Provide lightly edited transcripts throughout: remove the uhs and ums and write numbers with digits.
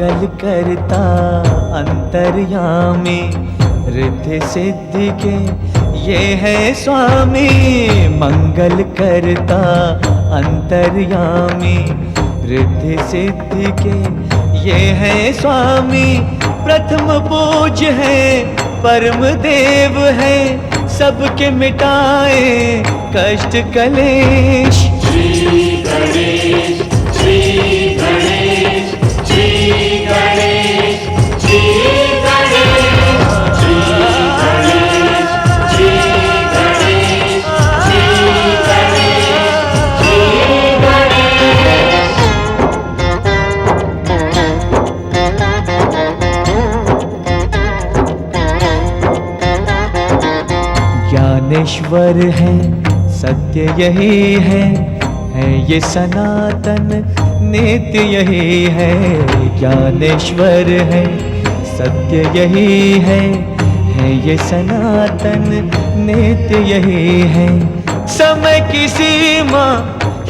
मंगल करता अंतर्यामी, रिद्धि सिद्धि के ये है स्वामी। मंगल करता अंतर्यामी, रिद्धि सिद्धि के ये है स्वामी। प्रथम पूज्य है, परम देव है, सबके मिटाए कष्ट कलेश। श्री गणेश, श्री गणेश, श्री गणेश, श्री गणेश, श्री गणेश, श्री गणेश, श्री गणेश, श्री गणेश। ज्ञानेश्वर है, सत्य यही है ये सनातन नित्य यही है। ज्ञानेश्वर है, सत्य यही है ये सनातन नित्य यही है। समय की सीमा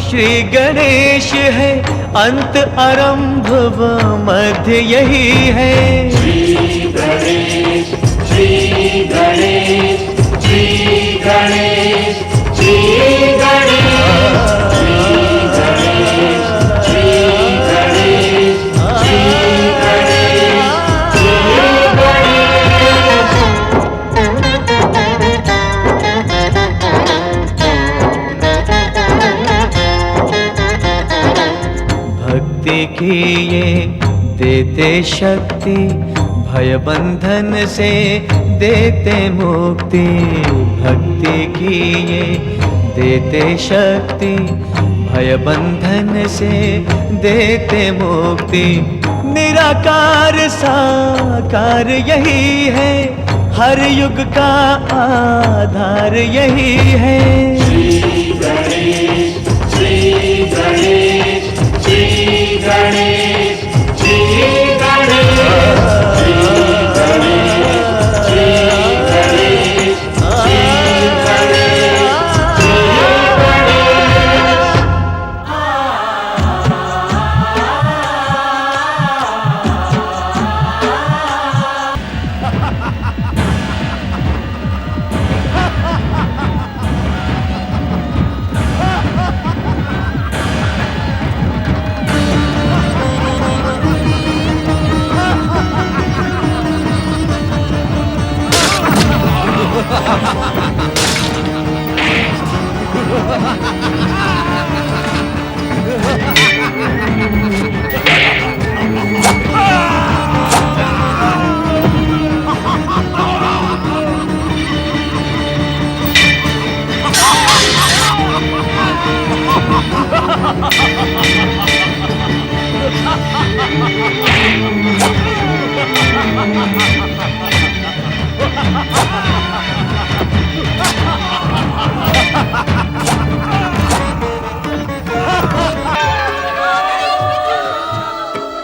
श्री गणेश है, अंत आरंभ व मध्य यही है। श्री गणेश, श्री गणेश, श्री गणेश, श्री गणेश, श्री गणेश, श्री गणेश, श्री गणेश, श्री गणेश। भक्ति की ये देते शक्ति, भय बंधन से देते मुक्ति। भक्ति की ये देते शक्ति, भय बंधन से देते मुक्ति। निराकार साकार यही है, हर युग का आधार यही है। श्री गणेश, श्री गणेश, श्री गणेश, श्री गणेश, श्री गणेश, श्री गणेश, श्री गणेश, श्री गणेश।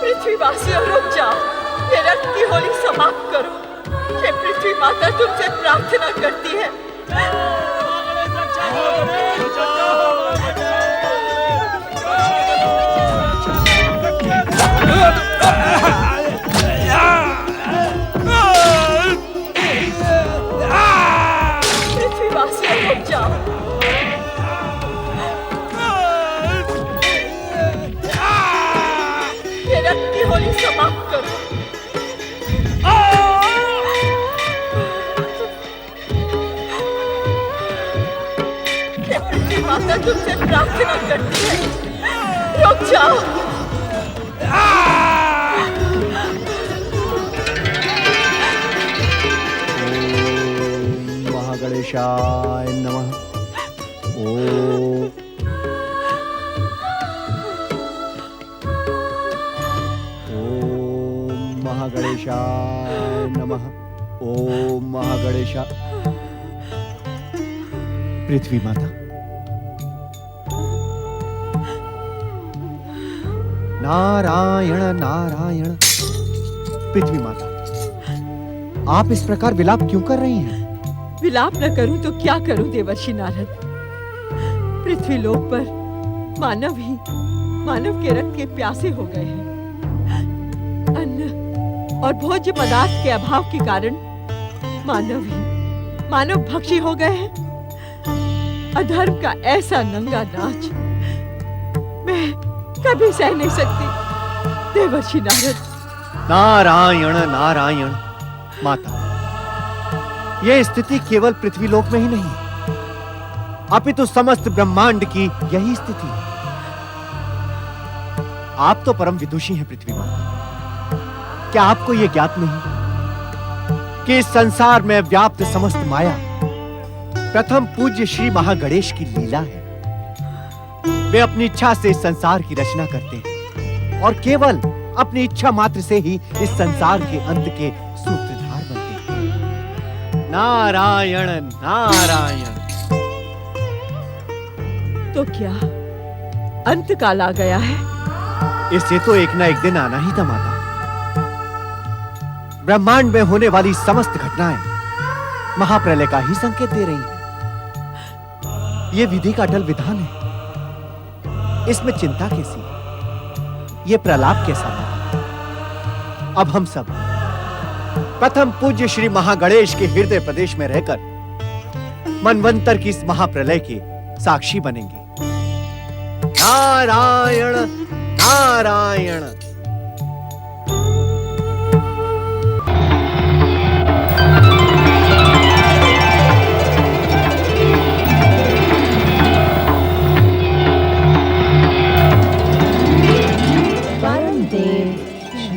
पृथ्वीवासियों रुक जाओ, ये रक्त की होली समाप्त करो। ये पृथ्वी माता तुमसे प्रार्थना करती है। पृथ्वीवासियों रुक जाओ। ये रक्त की होली समाप्त करो। ये पृथ्वी माता तुमसे प्रार्थना करती है, रुक जाओ। महागणेशाय नमः। ओम महागणेशाय नमः। ओम महागणेशा। पृथ्वी माता, नारायण नारायण। पृथ्वी माता, आप इस प्रकार विलाप क्यों कर रही हैं? विलाप न करूं तो क्या करूं देवर्षि नारद। पृथ्वी लोक पर मानव के रक्त के प्यासे हो गए हैं। और भोज्य पदार्थ के अभाव के कारण मानव भक्षी हो गए हैं। अधर्म का ऐसा नंगा नाच मैं कभी सह नहीं सकती। देवर्षि नारद। नारायण नारायण। माता, यह स्थिति केवल पृथ्वीलोक में ही नहीं, अपितु समस्त ब्रह्मांड की यही स्थिति है। आप तो परम विदुषी हैं पृथ्वी माता। क्या आपको यह ज्ञात नहीं कि इस संसार में व्याप्त समस्त माया प्रथम पूज्य श्री महागणेश की लीला है। वे अपनी इच्छा से इस संसार की रचना करते हैं और केवल अपनी इच्छा मात्र से ही इस संसार के अंत के सूत्रधार बनते हैं। नारायण नारायण। तो क्या अंत काल आ गया है? इससे तो एक ना एक दिन आना ही था माता। ब्रह्मांड में होने वाली समस्त घटनाएं महाप्रलय का ही संकेत दे रही हैं। यह विधि का अटल विधान है। इसमें चिंता कैसी? यह प्रलाप कैसा? अब हम सब प्रथम पूज्य श्री महागणेश के हृदय प्रदेश में रहकर मनवंतर की इस महाप्रलय के साक्षी बनेंगे। नारायण नारायण।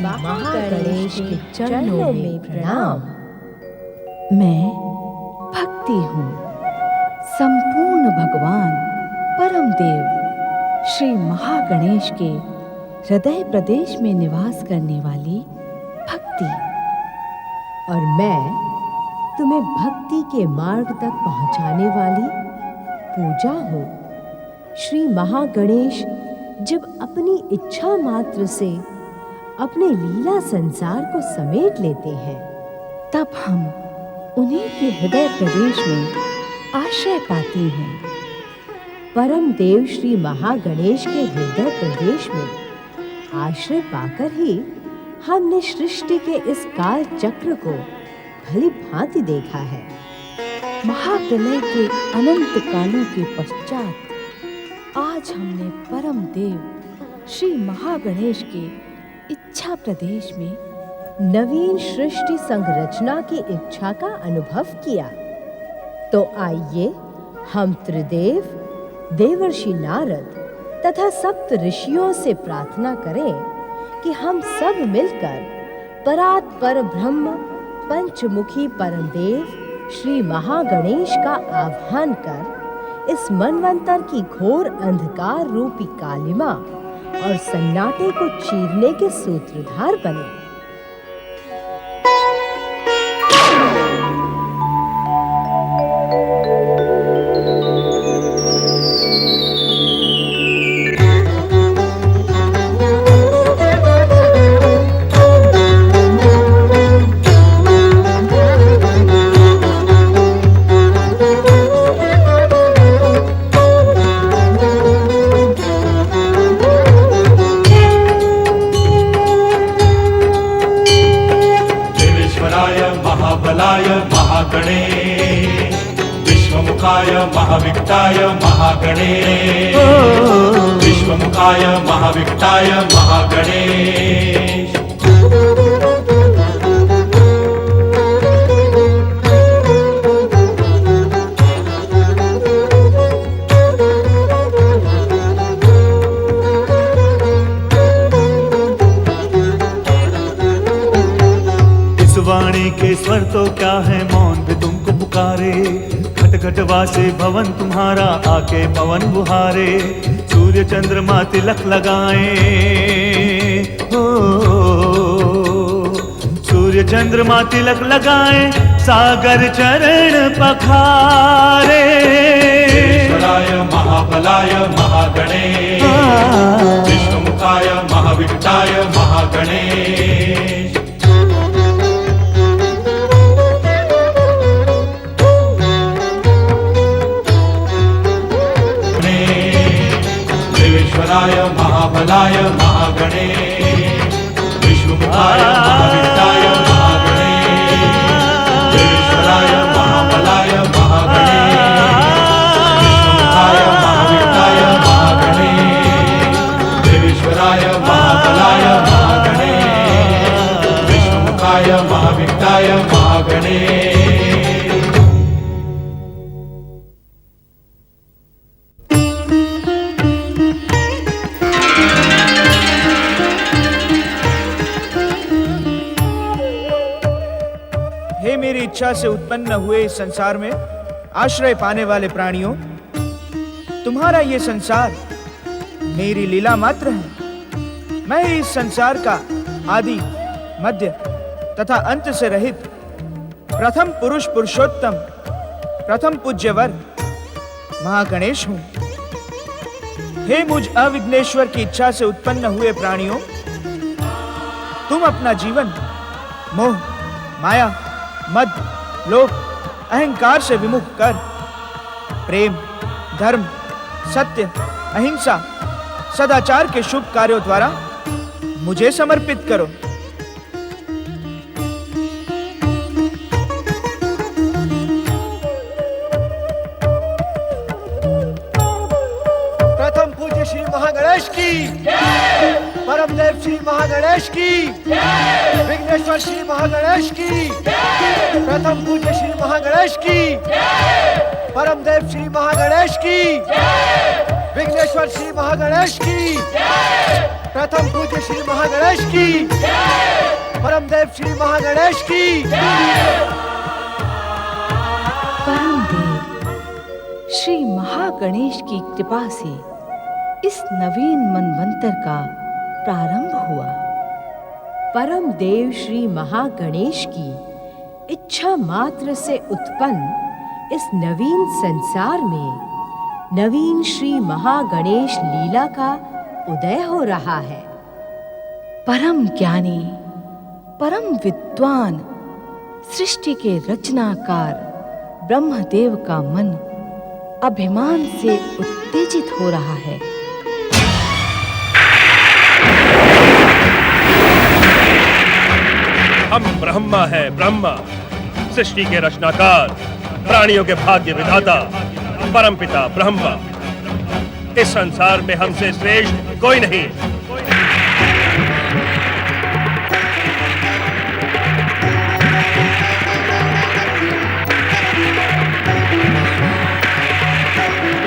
महागणेश के चरणों में प्रणाम। मैं भक्ति हूँ। संपूर्ण भगवान परम देव श्री महागणेश के हृदय प्रदेश में निवास करने वाली भक्ति। और मैं तुम्हें भक्ति के मार्ग तक पहुँचाने वाली पूजा हूँ। श्री महागणेश जब अपनी इच्छा मात्र से अपने लीला संसार को समेट लेते हैं, तब हम उन्हीं के हृदय प्रदेश में आश्रय पाते हैं। परम देव श्री महागणेश के हृदय प्रदेश में आश्रय पाकर ही हमने सृष्टि के इस काल चक्र को भली भांति देखा है। महाप्रलय के अनंत कालों के पश्चात आज हमने परम देव श्री महागणेश के इच्छा प्रदेश में नवीन सृष्टि संरचना की इच्छा का अनुभव किया। तो आइए हम त्रिदेव, देवर्षि नारद तथा सप्त ऋषियों से प्रार्थना करें कि हम सब मिलकर परात्पर ब्रह्म पंचमुखी परमदेव श्री महागणेश का आह्वान कर इस मनवंतर की घोर अंधकार रूपी कालिमा और सन्नाटे को चीरने के सूत्रधार बने। महागणेश, विश्वमुखाय महाविक्टाय महागणेश, विश्वमुखाय महाविक्टाय महागणेश। वाणी के स्वर तो क्या है मौन भी तुमको पुकारे। घट घट वासे भवन तुम्हारा आके पवन बुहारे। सूर्य चंद्रमा तिलक लगाए हो, सूर्य चंद्रमा तिलक लगाए। सागर चरण पखारे। ईश्वराय महाबलाय महागणेश, विश्वमुखाय महाविक्टाय महागणेश। महाबलाय महागणेश, विश्वमुखाय महाविक्टाय इच्छा से उत्पन्न हुए इस संसार में आश्रय पाने वाले प्राणियों, तुम्हारा ये संसार मेरी लीला मात्र है। मैं इस संसार का आदि, मध्य तथा अंत से रहित प्रथम पुरुष पुरुषोत्तम, प्रथम पूज्यवर महागणेश हूं। हे मुझ अविघ्नेश्वर की इच्छा से उत्पन्न हुए प्राणियों, तुम अपना जीवन मोह, माया, मद, लोभ, अहंकार से विमुख कर प्रेम, धर्म, सत्य, अहिंसा, सदाचार के शुभ कार्यों द्वारा मुझे समर्पित करो। प्रथम पूज्य श्री महागणेश की, परम देव श्री महागणेश की, विघ्नेश्वर श्री महागणेश की, प्रथम पूज्य श्री महागणेश की, परम देव श्री महागणेश की, विघ्नेश्वर श्री महागणेश की, प्रथम पूज्य श्री महागणेश की, परम देव श्री महागणेश की। परम देव श्री महागणेश की कृपा से इस नवीन मनवंतर का प्रारंभ हुआ। परम देव श्री महागणेश की इच्छा मात्र से उत्पन्न इस नवीन संसार में नवीन श्री महागणेश लीला का उदय हो रहा है। परम ज्ञानी, परम विद्वान, सृष्टि के रचनाकार ब्रह्मदेव का मन अभिमान से उत्तेजित हो रहा है। हम ब्रह्मा है, ब्रह्मा, सृष्टि के रचनाकार, प्राणियों के भाग्य विधाता, परमपिता ब्रह्मा। इस संसार में हमसे श्रेष्ठ कोई नहीं।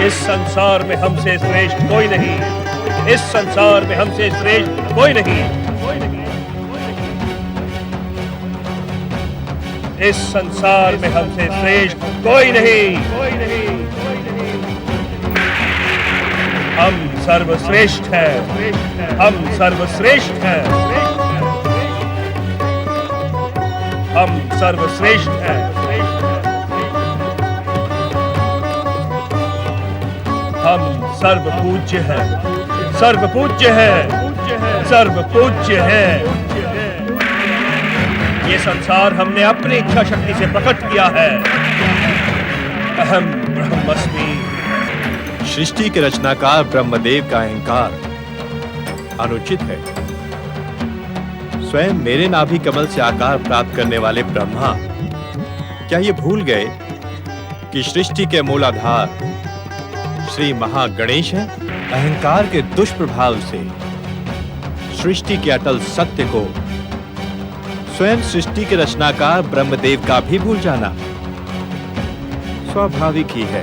इस संसार में हमसे श्रेष्ठ कोई नहीं। इस संसार में हमसे श्रेष्ठ कोई नहीं। इस संसार में हमसे श्रेष्ठ कोई नहीं। हम सर्वश्रेष्ठ हैं। हम सर्वश्रेष्ठ हैं। हम सर्वश्रेष्ठ हैं। हम सर्वपूज्य हैं। सर्वपूज्य हैं। सर्वपूज्य हैं। ये संसार हमने अपनी इच्छा शक्ति से प्रकट किया है। अहम ब्रह्मस्मि। सृष्टि के रचनाकार ब्रह्मदेव का अहंकार अनुचित है। स्वयं मेरे नाभि कमल से आकार प्राप्त करने वाले ब्रह्मा क्या ये भूल गए कि सृष्टि के मूलाधार श्री महागणेश है? अहंकार के दुष्प्रभाव से सृष्टि के अटल सत्य को स्वयं सृष्टि के रचनाकार ब्रह्मदेव का भी भूल जाना स्वाभाविक ही है।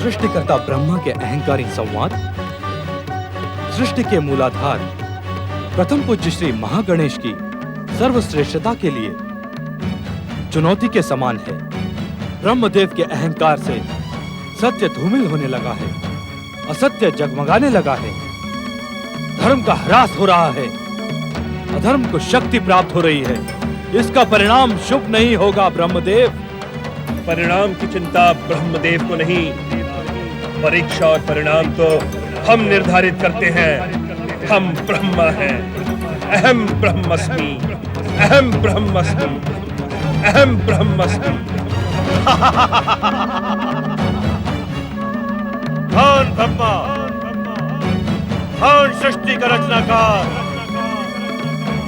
सृष्टिकर्ता ब्रह्मा के अहंकारी संवाद सृष्टि के मूलाधार प्रथम पूज्य श्री महागणेश की सर्वश्रेष्ठता के लिए चुनौती के समान है। ब्रह्मदेव के अहंकार से सत्य धूमिल होने लगा है, असत्य जगमगाने लगा है, धर्म का ह्रास हो रहा है, अधर्म को शक्ति प्राप्त हो रही है। इसका परिणाम शुभ नहीं होगा ब्रह्मदेव। परिणाम की चिंता ब्रह्मदेव को नहीं, परीक्षा और परिणाम तो हम निर्धारित करते हैं। हम ब्रह्मा हैं। अहम ब्रह्मस्मि। अहम ब्रह्मस्मि। अहम ब्रह्मस्मि। कौन ब्रह्मा? कौन सृष्टि का रचनाकार?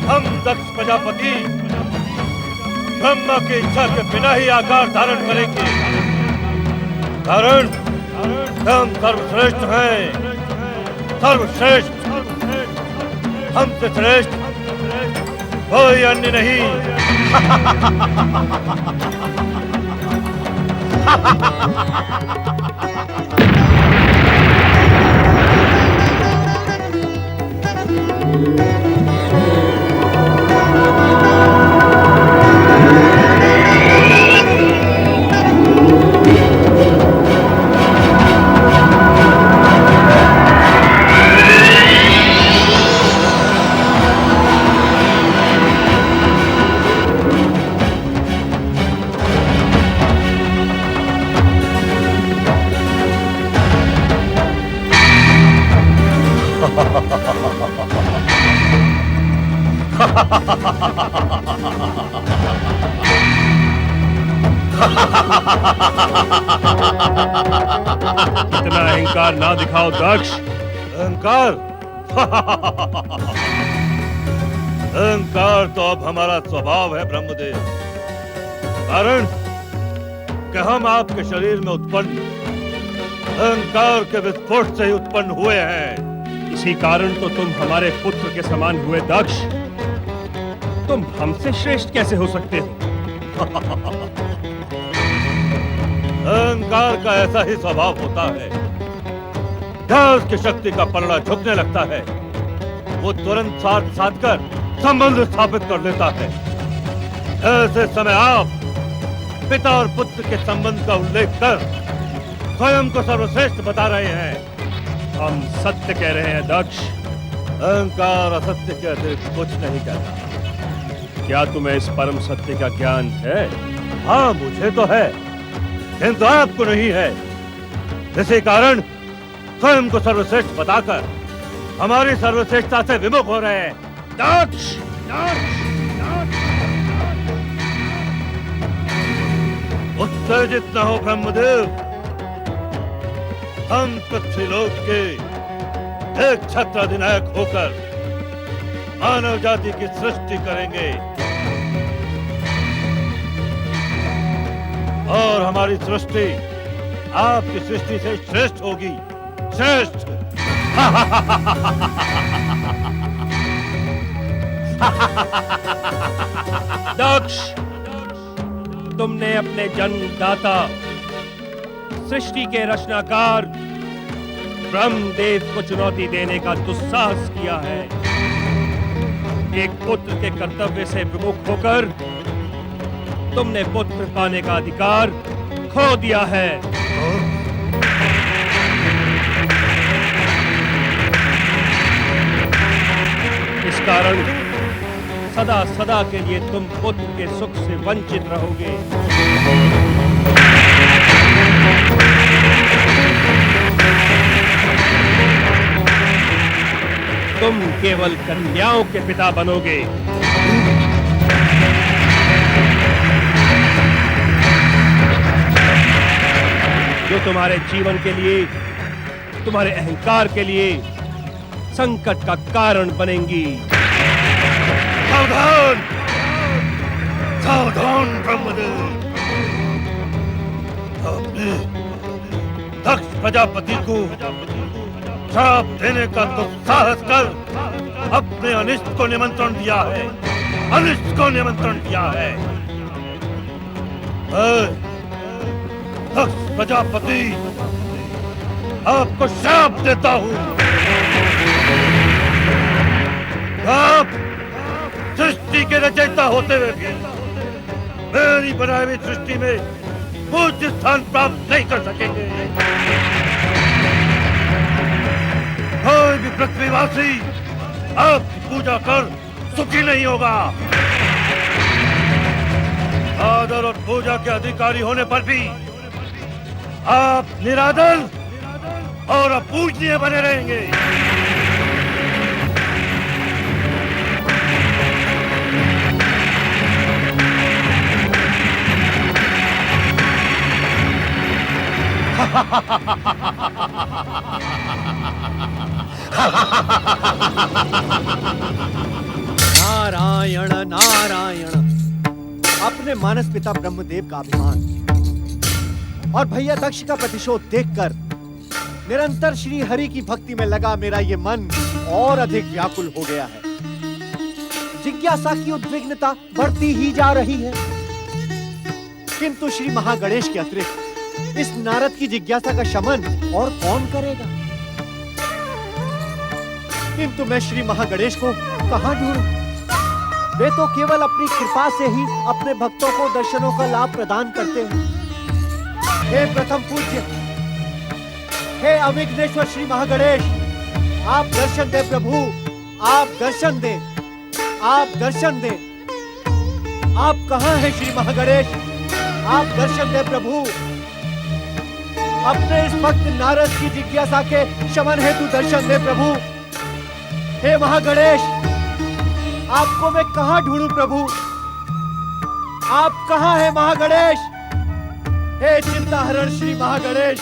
हम दक्ष प्रजापति ब्रह्मा की इच्छा के बिना ही आकार धारण करेंगे। कारण हम सर्वश्रेष्ठ हैं। सर्वश्रेष्ठ। हमसे श्रेष्ठ कोई अन्य नहीं। इतना अहंकार ना दिखाओ दक्ष। अहंकार अहंकार तो अब हमारा स्वभाव है ब्रह्मदेव। कारण कि हम आपके शरीर में उत्पन्न अहंकार के विस्फोट से ही उत्पन्न हुए हैं। इसी कारण तो तुम हमारे पुत्र के समान हुए दक्ष। तुम हमसे श्रेष्ठ कैसे हो सकते हो? अहंकार का ऐसा ही स्वभाव होता है। जहाँ उसकी शक्ति का पलड़ा झुकने लगता है, वो तुरंत साथ साधकर संबंध स्थापित कर लेता है। ऐसे समय आप पिता और पुत्र के संबंध का उल्लेख कर स्वयं को सर्वश्रेष्ठ बता रहे हैं। हम सत्य कह रहे हैं दक्ष। अहंकार असत्य के अतिरिक्त कुछ नहीं कहता। क्या तुम्हें इस परम सत्य का ज्ञान है? हाँ, मुझे तो है, किंतु आपको नहीं है। इसी कारण स्वयं को सर्वश्रेष्ठ बताकर हमारी सर्वश्रेष्ठता से विमुख हो रहे हैं। दक्ष! उत्तेजित न हो ब्रह्मदेव। हम पृथ्वीलोक के एक छत्र अधिनायक होकर मानव जाति की सृष्टि करेंगे और हमारी सृष्टि आपकी सृष्टि से श्रेष्ठ होगी। श्रेष्ठ। दक्ष, तुमने अपने जन्मदाता सृष्टि के रचनाकार ब्रह्मदेव को चुनौती देने का दुस्साहस किया है। एक पुत्र के कर्तव्य से विमुख होकर तुमने पुत्र पाने का अधिकार खो दिया है। इस कारण सदा सदा के लिए तुम पुत्र के सुख से वंचित रहोगे। तुम केवल कन्याओं के पिता बनोगे। जो तुम्हारे जीवन के लिए, तुम्हारे अहंकार के लिए संकट का कारण बनेंगी। सावधान! सावधान ब्रह्मदेव! आपने दक्ष प्रजापति को श्राप देने का दुस्साहस कर अपने अनिष्ट को निमंत्रण दिया है। अनिष्ट को निमंत्रण दिया है। दक्ष प्रजापति, आपको श्राप देता हूं। आप सृष्टि के रचयिता होते हुए भी मेरी बनाई हुई सृष्टि में पूज्य स्थान प्राप्त नहीं कर सकेंगे। कोई भी पृथ्वीवासी आपकी पूजा कर सुखी नहीं होगा। आदर और पूजा के अधिकारी होने पर भी आप निरादर और अपूजनीय बने रहेंगे। नारायण नारायण। अपने मानस पिता ब्रह्मदेव का अभिमान और भैया दक्ष का प्रतिशोध देखकर निरंतर श्री हरि की भक्ति में लगा मेरा ये मन और अधिक व्याकुल हो गया है। जिज्ञासा की उद्विग्नता बढ़ती ही जा रही है, किंतु श्री महागणेश के अतिरिक्त इस नारद की जिज्ञासा का शमन और कौन करेगा? किंतु मैं श्री महागणेश को कहां ढूंढूं? वे तो केवल अपनी कृपा से ही अपने भक्तों को दर्शनों का लाभ प्रदान करते हैं। हे प्रथम पूज्य, हे अविघ्नेश्वर श्री महागणेश, आप दर्शन दे प्रभु, आप दर्शन दे, आप दर्शन दे। आप कहां हैं श्री महागणेश? आप दर्शन दे प्रभु। अपने इस भक्त नारद की जिज्ञासा के शमन हेतु दर्शन दे प्रभु। हे महागणेश, आपको मैं कहां ढूंढूं प्रभु? आप कहां हैं महागणेश? हे चिंताहरण श्री महागणेश,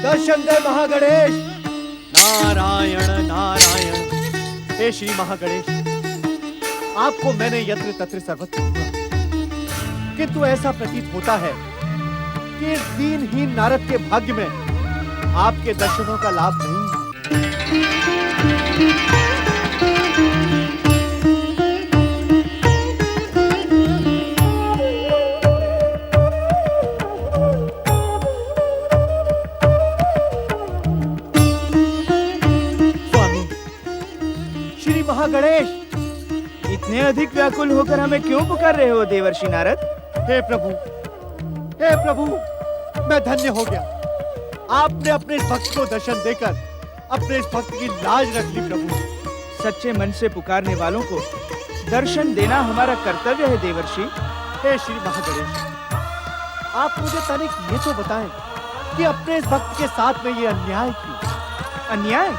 दर्शन दे महागणेश। नारायण नारायण। हे श्री महागणेश, आपको मैंने यत्र तत्र सर्वत्र ढूंढा, किंतु ऐसा प्रतीत होता है कि इस दीनहीन नारद के भाग्य में आपके दर्शनों का लाभ नहीं। स्वामी श्री महागणेश, इतने अधिक व्याकुल होकर हमें क्यों पुकार रहे हो देवर्षि नारद? हे प्रभु, हे प्रभु, मैं धन्य हो गया। आपने अपने इस भक्त को दर्शन देकर अपने इस भक्त की लाज रख ली प्रभु। सच्चे मन से पुकारने वालों को दर्शन देना हमारा कर्तव्य है देवर्षि। हे श्री महागणेश, आप मुझे तनिक ये तो बताएं कि अपने इस भक्त के साथ में ये अन्याय क्यों? अन्याय?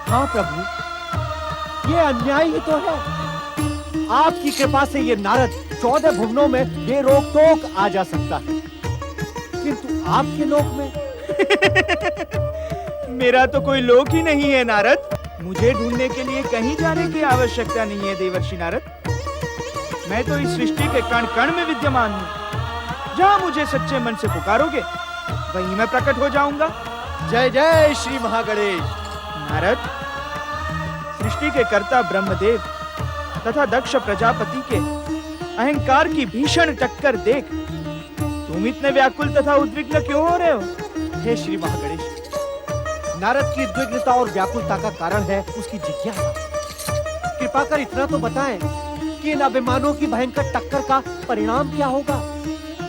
हाँ प्रभु, ये अन्याय ही तो है। आपकी कृपा से ये नारद 14 भुवनों में ये रोक टोक आ जा सकता है, किंतु आपके लोक में मेरा तो कोई लोक ही नहीं है नारद। मुझे ढूंढने के लिए कहीं जाने की आवश्यकता नहीं है देवर्षि नारद। मैं तो इस सृष्टि के कण कण में विद्यमान हूँ। जहाँ मुझे सच्चे मन से पुकारोगे वहीं मैं प्रकट हो जाऊंगा। जय जय श्री महागणेश। नारद, सृष्टि के कर्ता ब्रह्मदेव तथा दक्ष प्रजापति के अहंकार की भीषण टक्कर देख तुम इतने व्याकुल तथा उद्विग्न क्यों हो रहे हो? हे श्री महागणेश, नारद की उद्विग्नता और व्याकुलता का कारण है उसकी जिज्ञासा। कृपा कर इतना तो बताएं कि इन अभिमानों की भयंकर टक्कर का परिणाम क्या होगा?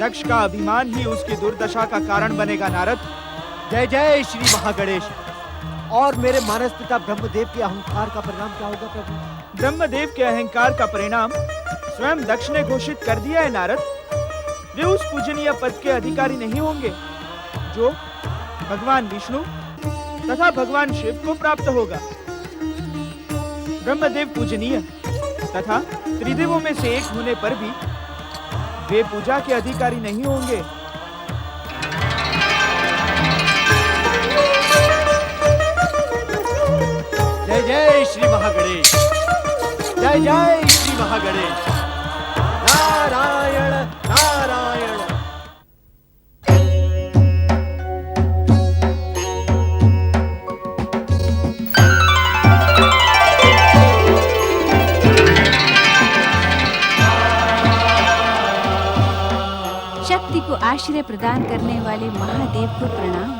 दक्ष का अभिमान ही उसकी दुर्दशा का कारण बनेगा नारद। जय जय श्री महागणेश। और मेरे मानस पिता ब्रह्मदेव के अहंकार का परिणाम क्या होगा प्रभु? ब्रह्मदेव के अहंकार का परिणाम स्वयं दक्ष ने घोषित कर दिया है नारद। वे उस पूजनीय पद के अधिकारी नहीं होंगे जो भगवान विष्णु तथा भगवान शिव को प्राप्त होगा। ब्रह्मदेव पूजनीय तथा त्रिदेवों में से एक होने पर भी वे पूजा के अधिकारी नहीं होंगे। जय जय श्री महागणेश। जय जय श्री महागणेश। नारायण नारायण। शक्ति को आश्रय प्रदान करने वाले महादेव को प्रणाम।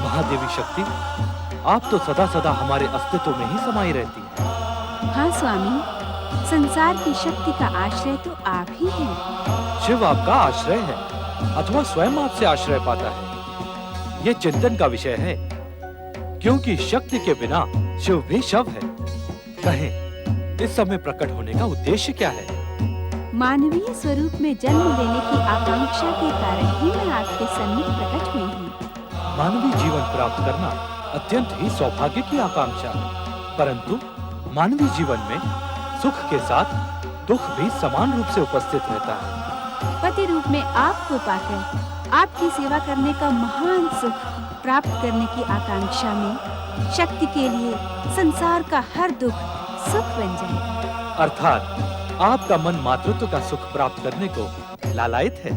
महादेवी शक्ति, आप तो सदा सदा हमारे अस्तित्व में ही समाई रहती हैं। हाँ स्वामी, संसार की शक्ति का आश्रय तो आप ही हैं। शिव आपका आश्रय है अथवा स्वयं आपसे आश्रय पाता है, ये चिंतन का विषय है। क्योंकि शक्ति के बिना शिव भी शव है। कहें, इस समय प्रकट होने का उद्देश्य क्या है? मानवीय स्वरूप में जन्म लेने की आकांक्षा के कारण ही मैं आपके सन्मुख प्रकट हुई हूँ। मानवीय जीवन प्राप्त करना अत्यंत ही सौभाग्य की आकांक्षा है, परंतु मानवीय जीवन में सुख के साथ दुख भी समान रूप से उपस्थित रहता है। पति रूप में आपको पाकर आपकी सेवा करने का महान सुख प्राप्त करने की आकांक्षा में शक्ति के लिए संसार का हर दुख सुख बन जाए। अर्थात आपका मन मातृत्व का सुख प्राप्त करने को लालायित है।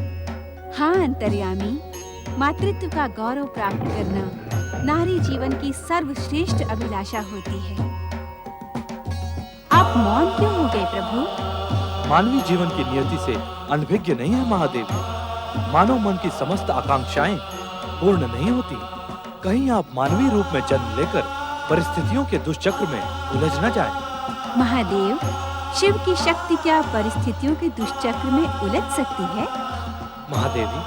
हाँ अंतर्यामी, मातृत्व का गौरव प्राप्त करना नारी जीवन की सर्वश्रेष्ठ अभिलाषा होती है। आप मौन क्यों हो गए प्रभु? मानवीय जीवन की नियति से अनभिज्ञ नहीं है महादेवी। मानव मन की समस्त आकांक्षाएं पूर्ण नहीं होती। कहीं आप मानवीय रूप में जन्म लेकर परिस्थितियों के दुष्चक्र में उलझ न जाए। महादेव, शिव की शक्ति क्या परिस्थितियों के दुष्चक्र में उलझ सकती है? महादेवी,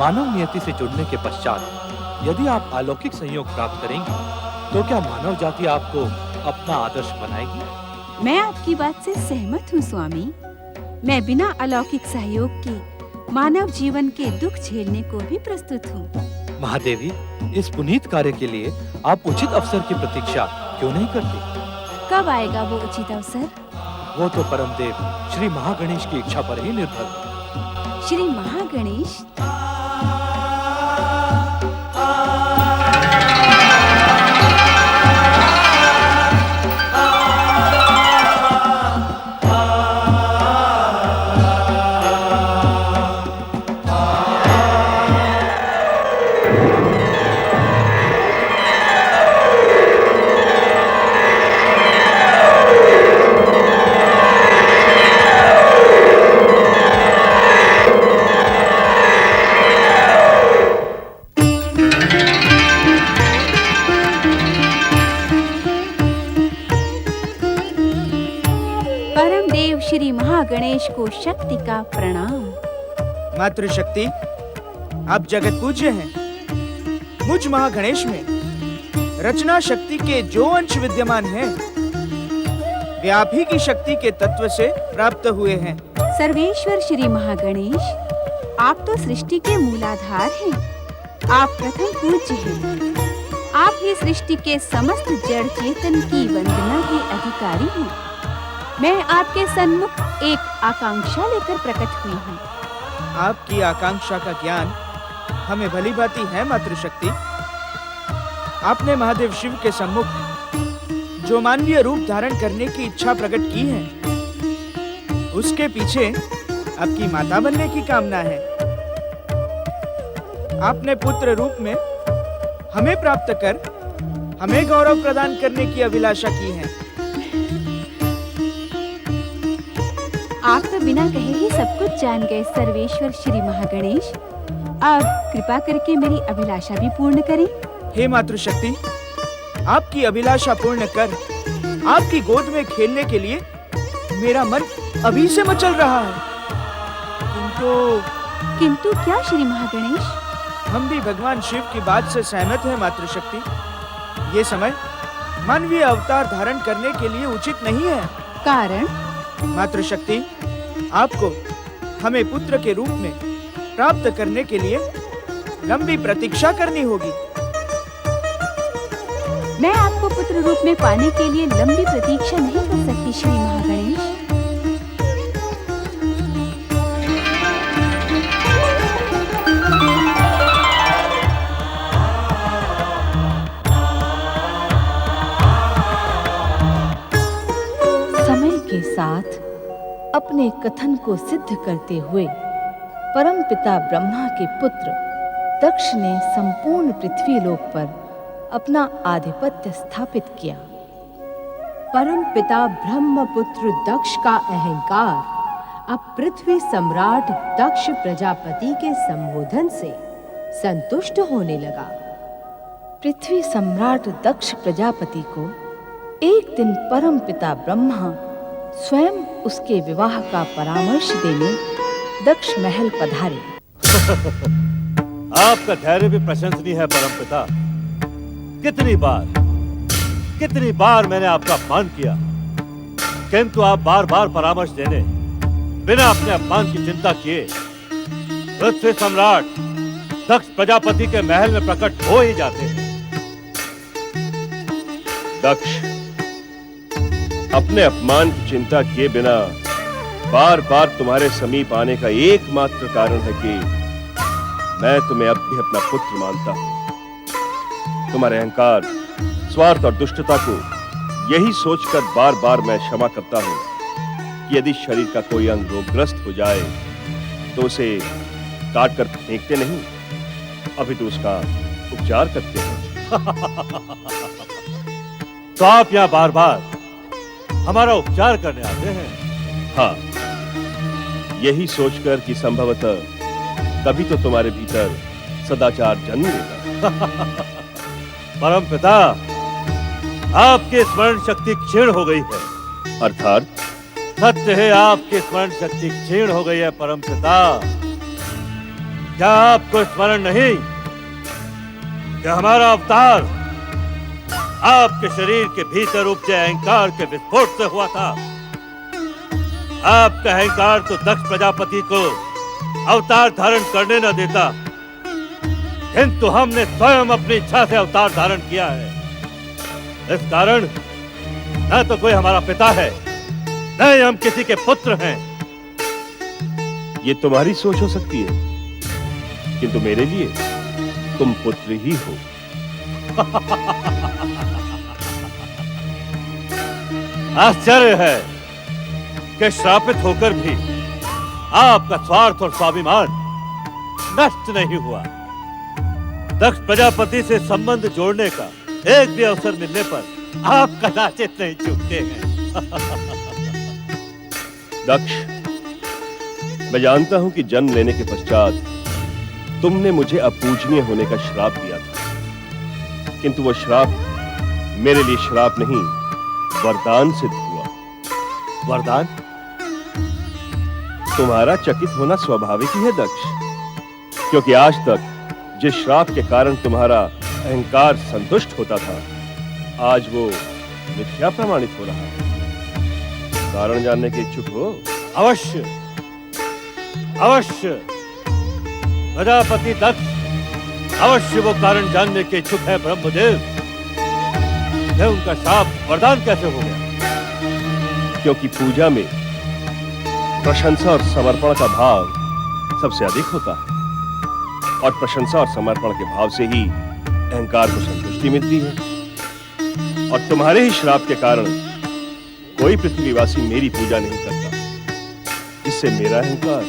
मानव नियति से जुड़ने के पश्चात यदि आप अलौकिक संयोग प्राप्त करेंगी तो क्या मानव जाति आपको अपना आदर्श बनाएगी? मैं आपकी बात से सहमत हूँ स्वामी। मैं बिना अलौकिक सहयोग के मानव जीवन के दुख झेलने को भी प्रस्तुत हूँ। महादेवी, इस पुनीत कार्य के लिए आप उचित अवसर की प्रतीक्षा क्यों नहीं करती? कब आएगा वो उचित अवसर? वो तो परमदेव श्री महागणेश की इच्छा पर ही निर्भर है। श्री महागणेश? श्री महागणेश को शक्ति का प्रणाम। मातृशक्ति, आप जगत पूज्य हैं। मुझ महागणेश में रचना शक्ति के जो अंश विद्यमान हैं, वे आप ही की शक्ति के तत्व से प्राप्त हुए हैं। सर्वेश्वर श्री महागणेश, आप तो सृष्टि के मूलाधार हैं। आप प्रथम पूज्य हैं। आप ही सृष्टि के समस्त जड़ चेतन की वंदना के अधिकारी हैं। मैं आपके सन्मुख एक आकांक्षा लेकर प्रकट हुई हूँ। आपकी आकांक्षा का ज्ञान हमें भली भांति है मातृशक्ति। आपने महादेव शिव के सम्मुख जो मानवीय रूप धारण करने की इच्छा प्रकट की है, उसके पीछे आपकी माता बनने की कामना है। आपने पुत्र रूप में हमें प्राप्त कर हमें गौरव प्रदान करने की अभिलाषा की है। आप तो बिना कहे ही सब कुछ जान गए सर्वेश्वर श्री महागणेश। अब कृपा करके मेरी अभिलाषा भी पूर्ण करें। हे मातृशक्ति, आपकी अभिलाषा पूर्ण कर आपकी गोद में खेलने के लिए मेरा मन अभी से मचल रहा है। किंतु क्या श्री महागणेश? हम भी भगवान शिव की बात से सहमत हैं मातृशक्ति। ये समय मानवीय अवतार धारण करने के लिए उचित नहीं है। कारण? मातृशक्ति, आपको हमें पुत्र के रूप में प्राप्त करने के लिए लंबी प्रतीक्षा करनी होगी। मैं आपको पुत्र रूप में पाने के लिए लंबी प्रतीक्षा नहीं कर सकती श्री महागणेश। समय के साथ अपने कथन को सिद्ध करते हुए परमपिता ब्रह्मा के पुत्र दक्ष ने संपूर्ण पृथ्वी लोक पर अपना आधिपत्य स्थापित किया। परमपिता ब्रह्मपुत्र दक्ष का अहंकार अब पृथ्वी सम्राट दक्ष प्रजापति के संबोधन से संतुष्ट होने लगा। पृथ्वी सम्राट दक्ष प्रजापति को एक दिन परमपिता ब्रह्मा स्वयं उसके विवाह का परामर्श देने दक्ष महल पधारे। आपका धैर्य भी प्रशंसनीय है परमपिता। कितनी बार मैंने आपका अपमान किया, किंतु आप बार बार परामर्श देने बिना अपने अपमान की चिंता किए पृथ्वी सम्राट दक्ष प्रजापति के महल में प्रकट हो ही जाते हैं। दक्ष, अपने अपमान की चिंता किए बिना बार बार तुम्हारे समीप आने का एकमात्र कारण है कि मैं तुम्हें अब भी अपना पुत्र मानता हूं। तुम्हारे अहंकार, स्वार्थ और दुष्टता को यही सोचकर बार बार मैं क्षमा करता हूं कि यदि शरीर का कोई अंग रोगग्रस्त हो जाए तो उसे काट कर फेंकते नहीं, अभी तो उसका उपचार करते हैं। तो आप यहाँ बार बार हमारा उपचार करने आते हैं? हाँ, यही सोचकर कि संभवतः कभी तो तुम्हारे भीतर सदाचार जन्म लेगा। परमपिता, आपकी स्मरण शक्ति क्षीण हो गई है। अर्थात? सत्य है, आपकी स्मरण शक्ति क्षीण हो गई है परमपिता। क्या आपको स्मरण नहीं कि हमारा अवतार आपके शरीर के भीतर उपजे अहंकार के विस्फोट से हुआ था? आपका अहंकार तो दक्ष प्रजापति को अवतार धारण करने न देता, किंतु हमने स्वयं अपनी इच्छा से अवतार धारण किया है। इस कारण न तो कोई हमारा पिता है, न ही हम किसी के पुत्र हैं। ये तुम्हारी सोच हो सकती है, किंतु मेरे लिए तुम पुत्र ही हो। आश्चर्य है कि श्रापित होकर भी आपका स्वार्थ और स्वाभिमान नष्ट नहीं हुआ। दक्ष प्रजापति से संबंध जोड़ने का एक भी अवसर मिलने पर आप कदाचित नहीं चूकते हैं। दक्ष, मैं जानता हूं कि जन्म लेने के पश्चात तुमने मुझे अपूजनीय होने का श्राप दिया था, किंतु वो श्राप मेरे लिए श्राप नहीं, वरदान सिद्ध हुआ। वरदान? तुम्हारा चकित होना स्वाभाविक ही है दक्ष, क्योंकि आज तक जिस श्राप के कारण तुम्हारा अहंकार संतुष्ट होता था, आज वो मिथ्या प्रमाणित हो रहा है। कारण जानने के इच्छुक हो? अवश्य अवश्य। प्रजापति दक्ष अवश्य वो कारण जानने के इच्छुक है ब्रह्मदेव। उनका श्राप वरदान कैसे हो गया? क्योंकि पूजा में प्रशंसा और समर्पण का भाव सबसे अधिक होता है, और प्रशंसा और समर्पण के भाव से ही अहंकार को संतुष्टि मिलती है। और तुम्हारे ही श्राप के कारण कोई पृथ्वीवासी मेरी पूजा नहीं करता, जिससे मेरा अहंकार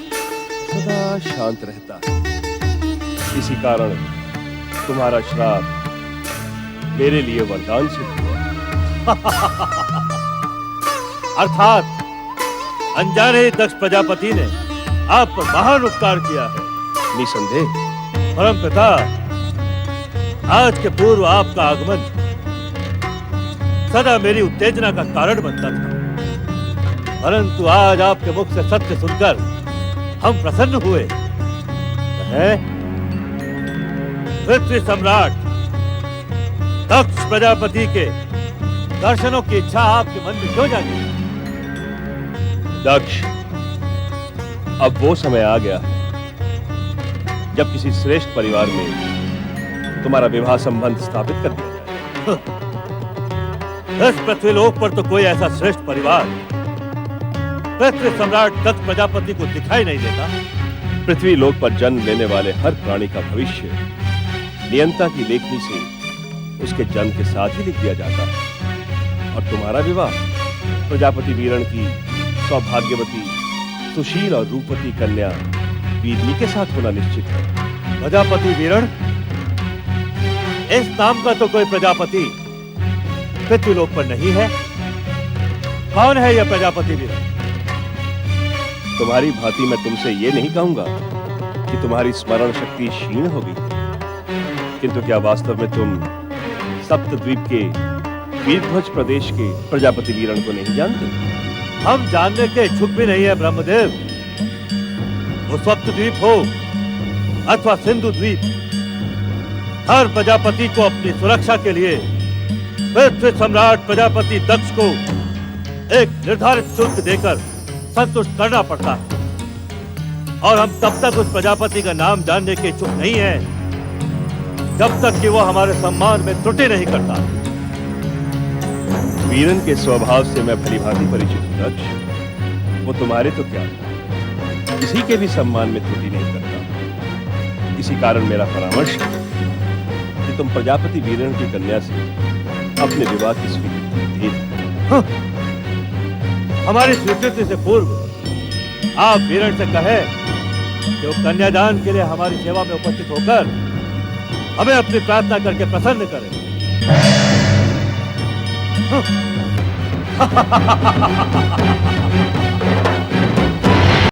सदा शांत रहता है। इसी कारण तुम्हारा श्राप मेरे लिए वरदान सिद्ध हुआ। अर्थात अनजाने ही दक्ष प्रजापति ने आप पर महान उपकार किया है। निसंदेह। परम पिता, आज के पूर्व आपका आगमन सदा मेरी उत्तेजना का कारण बनता था, परंतु आज आपके मुख से सत्य सुनकर हम प्रसन्न हुए। पृथ्वी सम्राट दक्ष प्रजापति के दर्शनों की इच्छा आपके मन में क्यों जागी? दक्ष, अब वो समय आ गया है जब किसी श्रेष्ठ परिवार में तुम्हारा विवाह संबंध स्थापित कर दिया जाए। इस पृथ्वीलोक पर तो कोई ऐसा श्रेष्ठ परिवार पृथ्वी सम्राट दक्ष प्रजापति को दिखाई नहीं देता। पृथ्वी लोक पर जन्म लेने वाले हर प्राणी का भविष्य नियंता की लेखनी से उसके जन्म के साथ ही लिख दिया जाता है, और तुम्हारा विवाह प्रजापति वीरण की सौभाग्यवती, सुशील और रूपवती कन्या वीरनी के साथ होना निश्चित है। प्रजापति वीरण? इस नाम का तो कोई प्रजापति पृथ्वीलोक पर नहीं है। कौन है यह प्रजापति वीरण? तुम्हारी भांति मैं तुमसे ये नहीं कहूंगा कि तुम्हारी स्मरण शक्ति क्षीण हो गई, किंतु क्या वास्तव में तुम सप्तद्वीप के वीरध्वज प्रदेश के प्रजापति वीरण को नहीं जानते? हम जानने के इच्छुक भी नहीं है ब्रह्मदेव। वो सप्तद्वीप हो अथवा सिंधु द्वीप, हर प्रजापति को अपनी सुरक्षा के लिए पृथ्वी सम्राट प्रजापति दक्ष को एक निर्धारित शुल्क देकर संतुष्ट करना पड़ता है, और हम तब तक उस प्रजापति का नाम जानने के इच्छुक नहीं है जब तक कि वो हमारे सम्मान में त्रुटि नहीं करता। वीरन के स्वभाव से मैं भलीभांति परिचित हूं दक्ष। वो तुम्हारे तो क्या, किसी के भी सम्मान में त्रुटि नहीं करता। इसी कारण मेरा परामर्श है कि तुम प्रजापति वीरन की कन्या से अपने विवाह की स्वीकृति दे दो। हमारी स्वीकृति से पूर्व आप वीरण से कहें कि वो कन्यादान के लिए हमारी सेवा में उपस्थित होकर हमें अपनी प्रार्थना करके प्रसन्न करें।